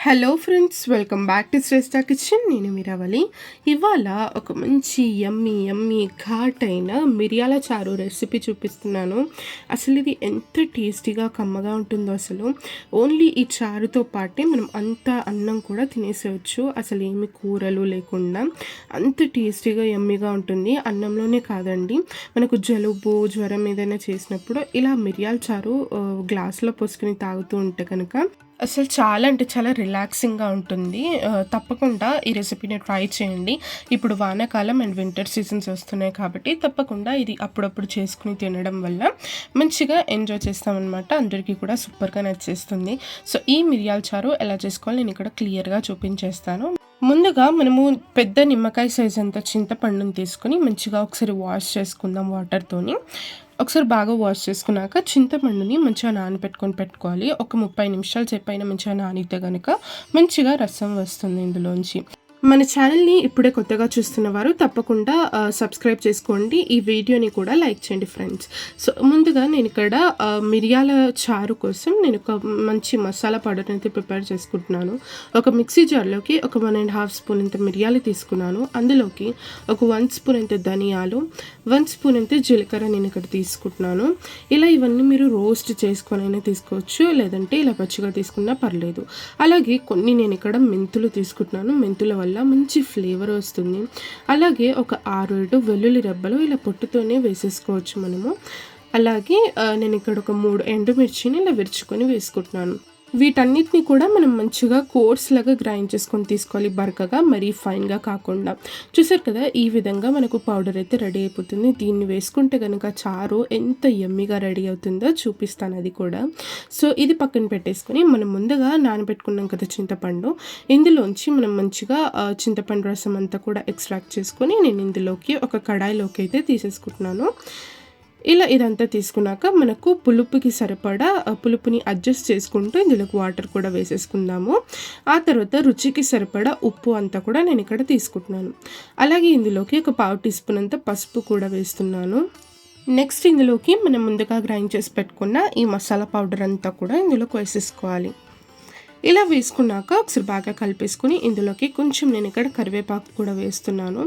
Hello friends, welcome back to Shreshta kitchen. నేను మీరావళి. ఇవాళ ఒక మంచి యమ్మీ ఘాటైన మిరియాల చారు రెసిపీ చూపిస్తున్నాను. అసలు ఇది ఎంత టేస్టీగా కమ్మగా ఉంటుందో అసలు. ఓన్లీ ఈ చారుతో పాటే మనం అంత అన్నం కూడా తినేసేయచ్చు. అసలు ఏమి కూరలు లేకుండా అంత టేస్టీగా యమ్మీగా ఉంటుంది. అన్నంలోనే కాదండి, మనకు జలుబు జ్వరం ఏదైనా చేసినప్పుడు ఇలా మిరియాల చారు గ్లాసులో పోసుకొని తాగుతూ ఉంటే కనుక అసలు చాలా అంటే చాలా రిలాక్సింగ్గా ఉంటుంది. తప్పకుండా ఈ రెసిపీని ట్రై చేయండి. ఇప్పుడు వానాకాలం అండ్ వింటర్ సీజన్స్ వస్తున్నాయి కాబట్టి తప్పకుండా ఇది అప్పుడప్పుడు చేసుకుని తినడం వల్ల మంచిగా ఎంజాయ్ చేస్తామన్నమాట. అందరికీ కూడా సూపర్గా నచ్చేస్తుంది. సో ఈ మిరియాల చారు ఎలా చేసుకోవాలి నేను ఇక్కడ క్లియర్గా చూపించేస్తాను. ముందుగా మనము పెద్ద నిమ్మకాయ సైజ్ అంత చింతపండుని తీసుకుని మంచిగా ఒకసారి వాష్ చేసుకుందాం వాటర్తోని. ఒకసారి బాగా వాష్ చేసుకున్నాక చింతపండుని మంచిగా పెట్టుకోవాలి. ఒక 30 నిమిషాలు సేపు అయినా మంచిగా నానితే కనుక మంచిగా రసం వస్తుంది ఇందులోంచి. మన ఛానల్ని ఇప్పుడే కొత్తగా చూస్తున్నవారు తప్పకుండా సబ్స్క్రైబ్ చేసుకోండి. ఈ వీడియోని కూడా లైక్ చేయండి ఫ్రెండ్స్. సో ముందుగా నేను ఇక్కడ మిరియాల చారు కోసం నేను ఒక మంచి మసాలా పౌడర్ అయితే ప్రిపేర్ చేసుకుంటున్నాను. ఒక మిక్సీ జార్లోకి ఒక 1.5 స్పూన్ ఇంత మిరియాలు తీసుకున్నాను. అందులోకి ఒక 1 స్పూన్ ఇంత ధనియాలు, 1 స్పూన్ ఇంత జీలకర్ర నేను ఇక్కడ తీసుకుంటున్నాను. ఇలా ఇవన్నీ మీరు రోస్ట్ చేసుకొని తీసుకోవచ్చు, లేదంటే ఇలా పచ్చిగా తీసుకున్నా పర్లేదు. అలాగే కొన్ని నేను ఇక్కడ మెంతులు తీసుకుంటున్నాను. మెంతుల వల్ల మంచి ఫ్లేవర్ వస్తుంది. అలాగే ఒక 6-7 వెల్లుల్లి రెబ్బలు ఇలా పొట్టుతోనే వేసేసుకోవచ్చు మనము. అలాగే నేను ఇక్కడ ఒక 3 ఎండుమిర్చిని ఇలా విరుచుకొని వేసుకుంటున్నాను. వీటన్నిటిని కూడా మనం మంచిగా కోర్స్ లాగా గ్రైండ్ చేసుకొని తీసుకోవాలి, బరకగా మరీ ఫైన్గా కాకుండా. చూసారు కదా, ఈ విధంగా మనకు పౌడర్ అయితే రెడీ అయిపోతుంది. దీన్ని వేసుకుంటే కనుక చారు ఎంత యమ్మీగా రెడీ అవుతుందో చూపిస్తాను అది కూడా. సో ఇది పక్కన పెట్టేసుకొని మనం ముందుగా నానబెట్టుకున్నాం కదా చింతపండు, ఇందులోంచి మనం మంచిగా చింతపండు రసం అంతా కూడా ఎక్స్ట్రాక్ట్ చేసుకొని నేను ఇందులోకి ఒక కడాయిలోకి అయితే తీసేసుకుంటున్నాను. ఇలా ఇదంతా తీసుకున్నాక మనకు పులుపుకి సరిపడా పులుపుని అడ్జస్ట్ చేసుకుంటూ ఇందులోకి వాటర్ కూడా వేసేసుకుందాము. ఆ తర్వాత రుచికి సరిపడా ఉప్పు అంతా కూడా నేను ఇక్కడ తీసుకుంటున్నాను. అలాగే ఇందులోకి ఒక 1/2 టీ స్పూన్ అంత పసుపు కూడా వేస్తున్నాను. నెక్స్ట్ ఇందులోకి మనం ముందుగా గ్రైండ్ చేసి పెట్టుకున్న ఈ మసాలా పౌడర్ అంతా కూడా ఇందులోకి వేసేసుకోవాలి. ఇలా వేసుకున్నాక ఒకసారి బాగా కలిపేసుకుని ఇందులోకి కొంచెం నేను ఇక్కడ కరివేపాకు కూడా వేస్తున్నాను.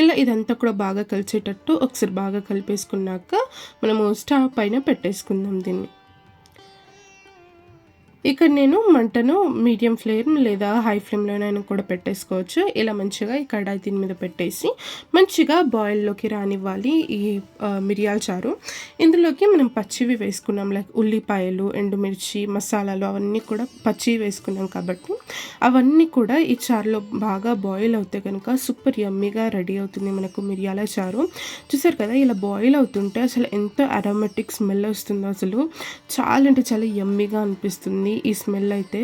ఇలా ఇదంతా కూడా బాగా కలిసేటట్టు ఒకసారి బాగా కలిపేసుకున్నాక మనము స్టవ్ పైన పెట్టేసుకుందాం దీన్ని. ఇక్కడ నేను మంటను మీడియం ఫ్లేమ్ లేదా హై ఫ్లేమ్లోనైనా కూడా పెట్టేసుకోవచ్చు. ఇలా మంచిగా ఈ కడాయి దీని మీద పెట్టేసి మంచిగా బాయిల్లోకి రానివ్వాలి ఈ మిరియాల చారు. ఇందులోకి మనం పచ్చివి వేసుకున్నాం, లైక్ ఉల్లిపాయలు, ఎండుమిర్చి, మసాలాలు అవన్నీ కూడా పచ్చివి వేసుకున్నాం కాబట్టి అవన్నీ కూడా ఈ చారులో బాగా బాయిల్ అవుతే కనుక సూపర్ యమ్మీగా రెడీ అవుతుంది మనకు మిరియాల చారు. చూసారు కదా, ఇలా బాయిల్ అవుతుంటే అసలు ఎంత అరోమాటిక్ స్మెల్ వస్తుందో, అసలు చాలా అంటే చాలా యమ్మీగా అనిపిస్తుంది ఈ స్మెల్ అయితే.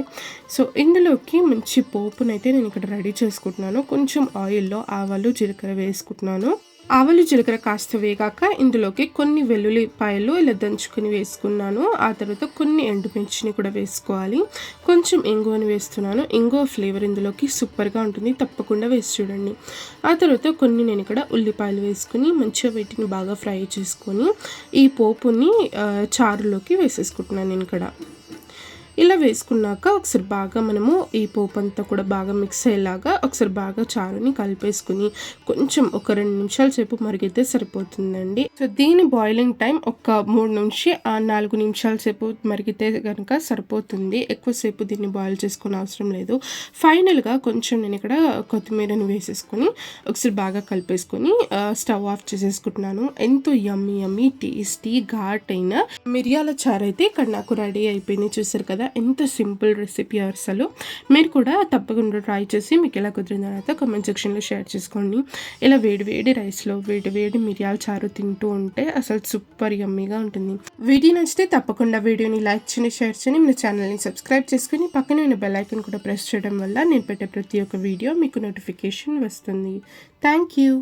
సో ఇందులోకి మంచి పోపునైతే నేను ఇక్కడ రెడీ చేసుకుంటున్నాను. కొంచెం ఆయిల్లో ఆవాలు జీలకర్ర వేసుకుంటున్నాను. ఆవాలు జీలకర్ర కాస్త వేగాక ఇందులోకి కొన్ని వెల్లుల్లిపాయలు ఇలా దంచుకొని వేసుకున్నాను. ఆ తర్వాత కొన్ని ఎండుమిర్చిని కూడా వేసుకోవాలి. కొంచెం ఇంగువని వేస్తున్నాను. ఇంగువ ఫ్లేవర్ ఇందులోకి సూపర్గా ఉంటుంది, తప్పకుండా వేసి చూడండి. ఆ తర్వాత కొన్ని నేను ఇక్కడ ఉల్లిపాయలు వేసుకుని మంచిగా వీటిని బాగా ఫ్రై చేసుకొని ఈ పోపుని చారులోకి వేసేసుకుంటున్నాను నేను ఇక్కడ. ఇలా వేసుకున్నాక ఒకసారి బాగా మనము ఈ పోపు అంతా కూడా బాగా మిక్స్ అయ్యేలాగా ఒకసారి బాగా చారుని కలిపేసుకుని కొంచెం ఒక 2 నిమిషాల సేపు మరిగితే సరిపోతుందండి. సో దీని బాయిలింగ్ టైం ఒక 3 నుంచి 4 నిమిషాల సేపు మరిగితే కనుక సరిపోతుంది. ఎక్కువసేపు దీన్ని బాయిల్ చేసుకునే అవసరం లేదు. ఫైనల్గా కొంచెం నేను ఇక్కడ కొత్తిమీరని వేసేసుకొని ఒకసారి బాగా కలిపేసుకొని స్టవ్ ఆఫ్ చేసేసుకుంటున్నాను. ఎంతో యమ్మీ టేస్టీ ఘాట్ అయిన మిరియాల చారు అయితే ఇక్కడ నాకు రెడీ అయిపోయింది. చూసారు కదా, ఎంత సింపుల్ రెసిపీ అసలు. మీరు కూడా తప్పకుండా ట్రై చేసి మీకు ఎలా కుదిరిన తర్వాత కామెంట్ సెక్షన్లో షేర్ చేసుకోండి. ఇలా వేడి రైస్లో వేడి మిరియాల చారు తింటూ ఉంటే అసలు సూపర్ యమ్మీగా ఉంటుంది. వీడియో నచ్చితే తప్పకుండా వీడియోని లైక్ చేయండి, షేర్ చేయండి, మన ఛానల్ని సబ్స్క్రైబ్ చేసుకుని పక్కనే ఉన్న బెల్ ఐకాన్ కూడా ప్రెస్ చేయడం వల్ల నేను పెట్టే ప్రతి ఒక్క వీడియో మీకు నోటిఫికేషన్ వస్తుంది. Thank you.